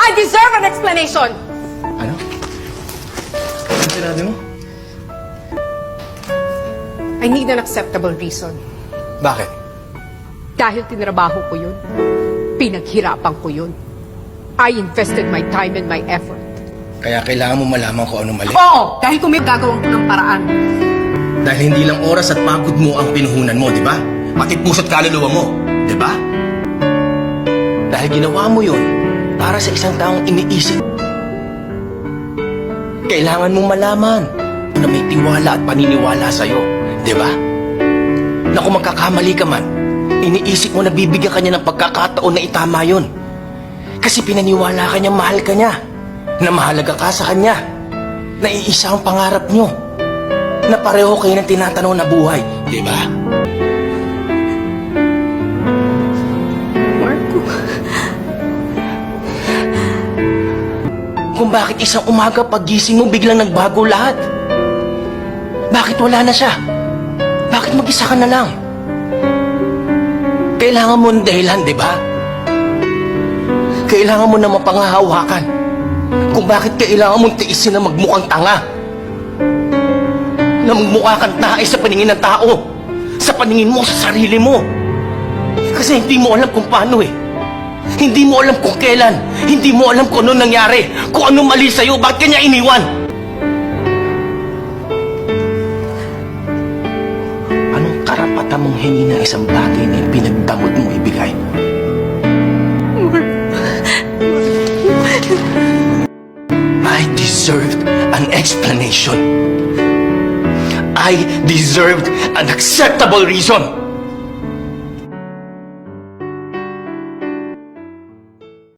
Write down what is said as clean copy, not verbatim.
I deserve an explanation! Ano? Ano sinabi mo? I need an acceptable reason. Bakit? Dahil tinrabaho ko yun. Pinaghirapan ko yun. I invested my time and my effort. Kaya kailangan mo malaman kung ano mali. Oo! Dahil kung may gagawin ko ng paraan. Dahil hindi lang oras at pagod mo ang pinuhunan mo, di ba? Pati puso't kaluluwa mo, di ba? Dahil ginawa mo yun para sa isang taong iniisip. Kailangan mong malaman na may tiwala at paniniwala sa'yo, di ba? Na kung magkakamali ka man, iniisip mo na bibigyan ka niya ng pagkakataon na itama yun. Kasi pinaniwala ka niya, mahal ka niya. Na mahalaga ka sa kanya. Na iisa ang pangarap niyo. Na pareho kayo ng tinatanong na buhay, di ba? Marco. Kung bakit isang umaga paggising mo biglang nagbago lahat? Bakit wala na siya? Bakit mag-isa ka na lang? Kailangan mo ng dahilan, di ba? Kailangan mo na mapanghahawakan kung bakit kailangan mong tiisin na magmukhang tanga. Na magmukha kang tae sa paningin ng tao. Sa paningin mo sa sarili mo. Kasi hindi mo alam kung paano eh. Hindi mo alam kung kailan. Hindi mo alam kung ano nangyari. Kung ano mali sa'yo, bakit kanya iniwan? Anong karapatan mong hingi ng isang bagay na pinagdamot mo ibigay? I deserved an explanation. I deserved an acceptable reason.